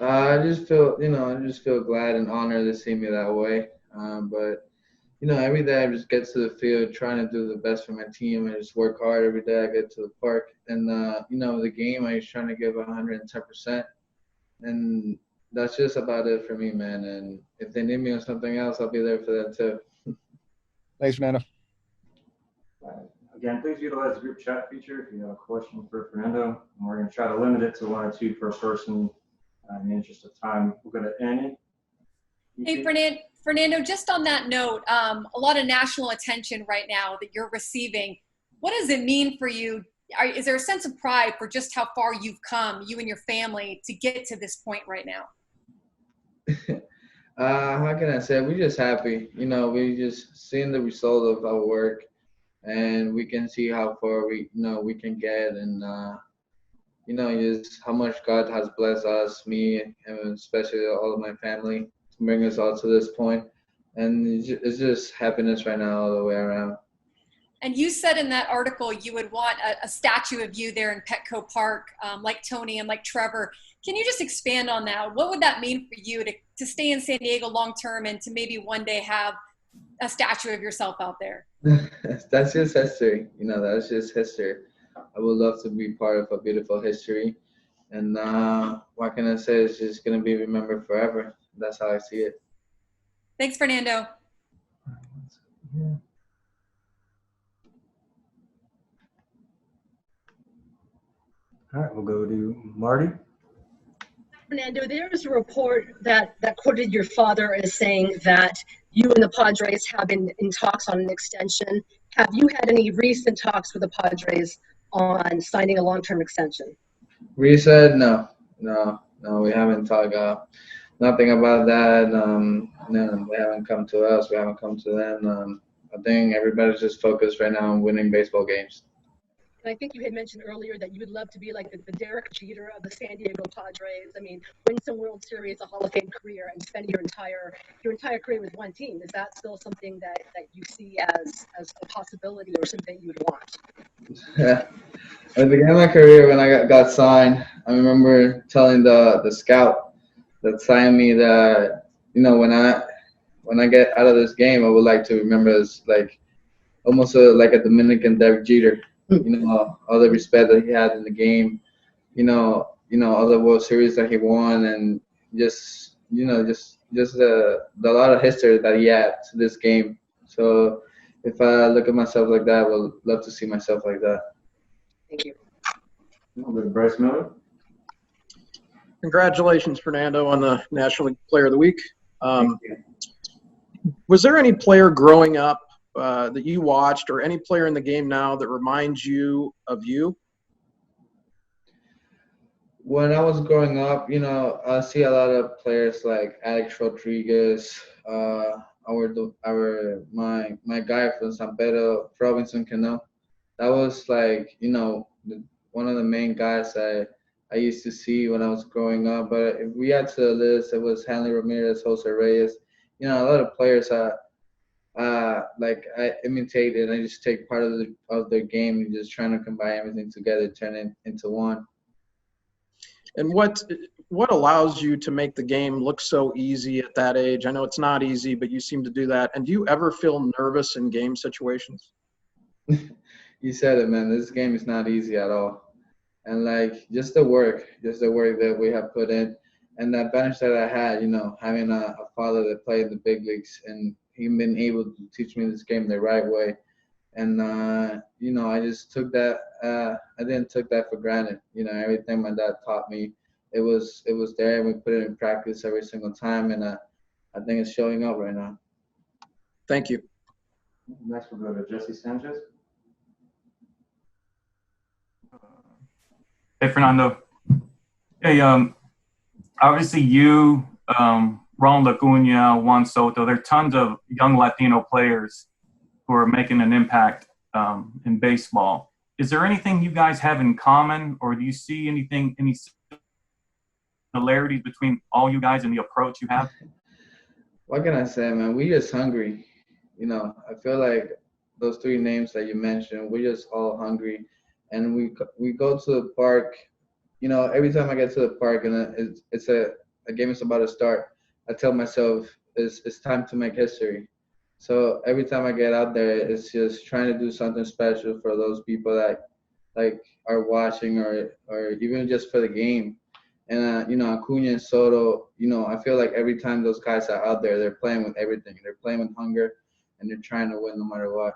I just feel glad and honored to see me that way. But every day I just get to the field trying to do the best for my team and just work hard every day I get to the park. And, the game, I just trying to give 110%. And that's just about it for me, man. And if they need me on something else, I'll be there for that too. Thanks, Fernando. Again, please utilize the group chat feature if you have a question for Fernando. And we're going to try to limit it to one or two per person in the interest of time. We'll go to Annie. Hey, Fernando, just on that note, a lot of national attention right now that you're receiving. What does it mean for you? Is there a sense of pride for just how far you've come, you and your family, to get to this point right now? How can I say? We're just happy. We just seeing the result of our work, and we can see how far we can get, and just how much God has blessed us, me, and especially all of my family, to bring us all to this point. And it's just happiness right now all the way around. And you said in that article you would want a statue of you there in Petco Park, like Tony and like Trevor. Can you just expand on that? What would that mean for you to stay in San Diego long term and to maybe one day have a statue of yourself out there? That's just history. That's just history. I would love to be part of a beautiful history. And what can I say? It's just going to be remembered forever. That's how I see it. Thanks, Fernando. All right, we'll go to Marty. Fernando, there is a report that quoted your father as saying that you and the Padres have been in talks on an extension. Have you had any recent talks with the Padres on signing a long-term extension? We said no, we haven't talked nothing about that. No, they haven't come to us. We haven't come to them. I think everybody's just focused right now on winning baseball games. And I think you had mentioned earlier that you would love to be like the Derek Jeter of the San Diego Padres. I mean, win some World Series, a Hall of Fame career, and spend your entire career with one team. Is that still something that you see as a possibility or something you would want? Yeah. At the beginning of my career, when I got signed, I remember telling the scout that signed me that when I get out of this game, I would like to remember as like almost like a Dominican Derek Jeter. All the respect that he had in the game, all the World Series that he won, and just the lot of history that he had to this game. So if I look at myself like that, I would love to see myself like that. Thank you. We'll go to Bryce Miller. Congratulations, Fernando, on the National League Player of the Week. Was there any player growing up that you watched, or any player in the game now that reminds you of you? When I was growing up, I see a lot of players like Alex Rodriguez, my guy from San Pedro, Robinson Cano. That was like, one of the main guys I used to see when I was growing up. But if we add to the list, it was Hanley Ramirez, Jose Reyes. A lot of players like I imitate and I just take part of their game and just trying to combine everything together, turn it into one. And what allows you to make the game look so easy at that age? I know it's not easy, but you seem to do that. And do you ever feel nervous in game situations? You said it, man. This game is not easy at all. And like just the work that we have put in, and the advantage that I had, having a father that played in the big leagues and he been able to teach me this game the right way. And, I just took that, I didn't took that for granted. Everything my dad taught me, it was there, and we put it in practice every single time. And I think it's showing up right now. Thank you. Next, we'll go to Jesse Sanchez. Hey, Fernando. Hey, obviously you, Ronald Acuna, Juan Soto, there are tons of young Latino players who are making an impact in baseball. Is there anything you guys have in common, or do you see any similarities between all you guys and the approach you have? What can I say, man? We just hungry. I feel like those three names that you mentioned, we're just all hungry. And we go to the park, every time I get to the park, and a game is about to start, I tell myself it's time to make history. So every time I get out there, it's just trying to do something special for those people that like are watching or even just for the game. And Acuna and Soto, I feel like every time those guys are out there, they're playing with everything. They're playing with hunger, and they're trying to win no matter what.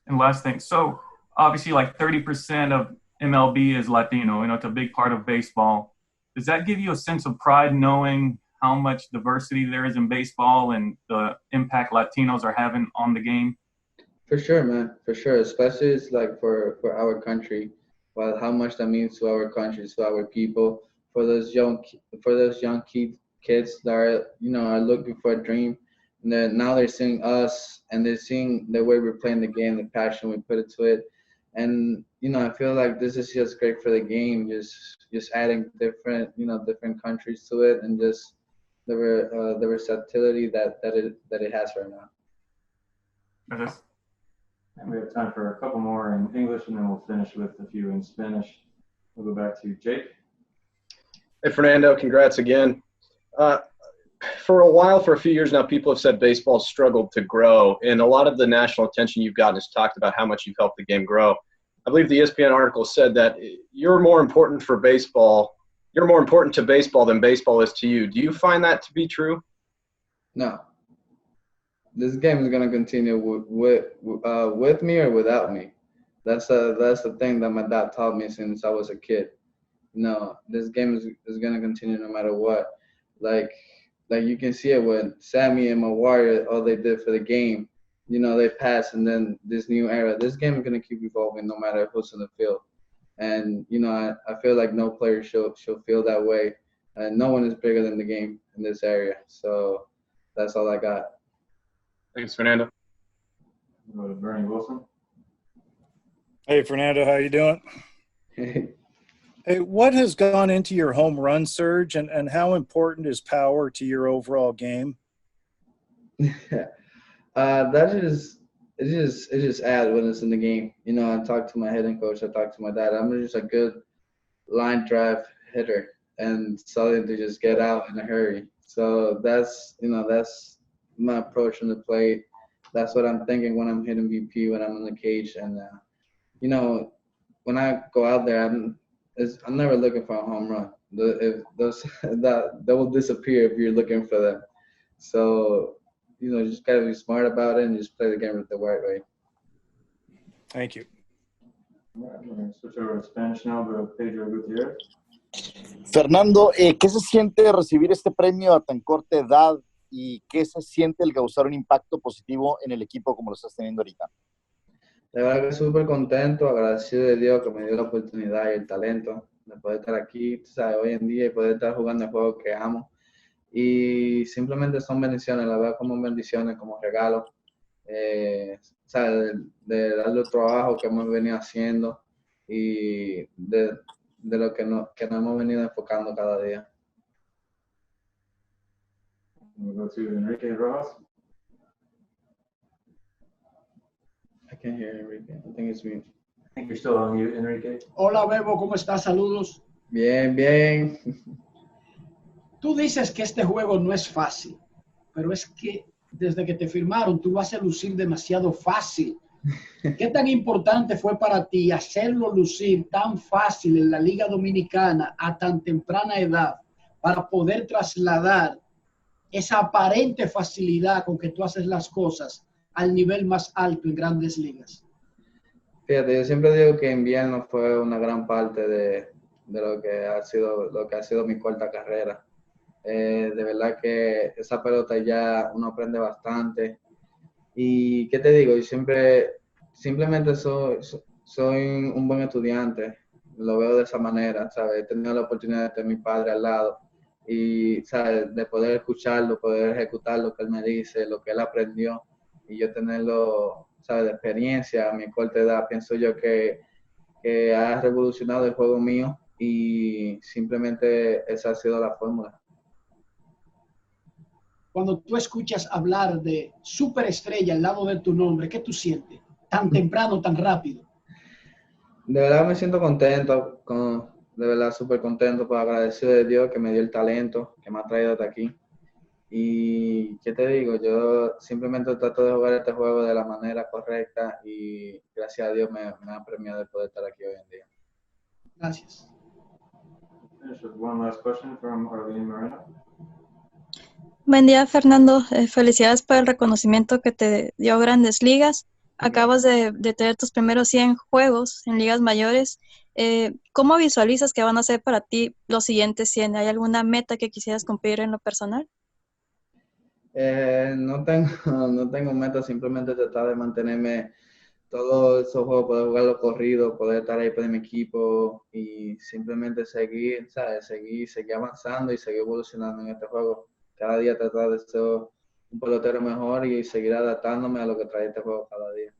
And last thing, so obviously like 30% of MLB is Latino. It's a big part of baseball. Does that give you a sense of pride knowing how much diversity there is in baseball and the impact Latinos are having on the game? For sure, man. For sure. Especially it's like for our country, well, how much that means to our country, to our people, for those young kids that are looking for a dream, and then now they're seeing us and they're seeing the way we're playing the game, the passion we put into it, and I feel like this is just great for the game, just adding different countries to it, and just the versatility that it has right now. Okay. And we have time for a couple more in English, and then we'll finish with a few in Spanish. We'll go back to Jake. Hey, Fernando, congrats again. For a few years now, people have said baseball struggled to grow, and a lot of the national attention you've gotten has talked about how much you've helped the game grow. I believe the ESPN article said that you're more important to baseball than baseball is to you. Do you find that to be true? No. This game is gonna continue with me or without me. That's the thing that my dad taught me since I was a kid. No, this game is gonna continue no matter what. Like you can see it with Sammy and Maguire, all they did for the game. They passed, and then this new era. This game is gonna keep evolving no matter who's in the field. And I feel like no player should feel that way. And no one is bigger than the game in this area. So that's all I got. Thanks, Fernando. We'll go to Bernie Wilson. Hey, Fernando, how you doing? Hey, what has gone into your home run surge, and how important is power to your overall game? It just adds when it's in the game. I talk to my hitting coach, I talk to my dad. I'm just a good line drive hitter and something to just get out in a hurry. So that's my approach on the plate. That's what I'm thinking when I'm hitting BP, when I'm in the cage, and when I go out there, I'm never looking for a home run. That will disappear if you're looking for them. So just gotta be smart about it and just play the game the right way. Thank you. All right, we're going to switch over to Spanish now. Go to Pedro Gutierrez. Fernando, ¿qué se siente recibir este premio a tan corta edad y qué se siente el causar un impacto positivo en el equipo como lo estás teniendo ahorita? De verdad que súper contento, agradecido de Dios que me dio la oportunidad y el talento de poder estar aquí, tú sabes, hoy en día y poder estar jugando el juego que amo. Y simplemente son bendiciones, la veo como bendiciones, como regalos, ¿sabes? De darle el trabajo que hemos venido haciendo y de lo que nos hemos venido enfocando cada día. We'll go to Enrique Rojas. I can't hear Enrique. I think it's me. I think you're still on mute, Enrique. Hola, Bebo, ¿cómo estás? Saludos. Bien, bien. Tú dices que este juego no es fácil, pero es que desde que te firmaron tú vas a lucir demasiado fácil. ¿Qué tan importante fue para ti hacerlo lucir tan fácil en la Liga Dominicana a tan temprana edad para poder trasladar esa aparente facilidad con que tú haces las cosas al nivel más alto en Grandes Ligas? Fíjate, yo siempre digo que invierno fue una gran parte de lo que ha sido mi corta carrera. De verdad que esa pelota ya uno aprende bastante. Y ¿qué te digo? Yo simplemente soy un buen estudiante. Lo veo de esa manera, ¿sabes? He tenido la oportunidad de tener a mi padre al lado y, ¿sabes? De poder escucharlo, poder ejecutar lo que él me dice, lo que él aprendió y yo tenerlo, ¿sabes? De experiencia a mi corta edad. Pienso yo que ha revolucionado el juego mío y simplemente esa ha sido la fórmula. Cuando tú escuchas hablar de superestrella al lado de tu nombre, ¿qué tú sientes? Tan temprano, tan rápido. De verdad me siento contento de verdad súper contento, pues agradecido de Dios que me dio el talento, que me ha traído hasta aquí. Y, ¿qué te digo? Yo simplemente trato de jugar este juego de la manera correcta y gracias a Dios me ha premiado de poder estar aquí hoy en día. Gracias. Finish with one last question from Arlene Moreno. Buen día, Fernando. Felicidades por el reconocimiento que te dio Grandes Ligas. Acabas de tener tus primeros 100 juegos en ligas mayores. ¿Cómo visualizas que van a ser para ti los siguientes 100? ¿Hay alguna meta que quisieras cumplir en lo personal? No tengo, no tengo meta, simplemente tratar de mantenerme todos esos juegos, poder jugarlo corrido, poder estar ahí para mi equipo y simplemente seguir, ¿sabes? Seguir avanzando y seguir evolucionando en este juego. Cada día tratar de ser un pelotero mejor y seguir adaptándome a lo que trae este juego cada día.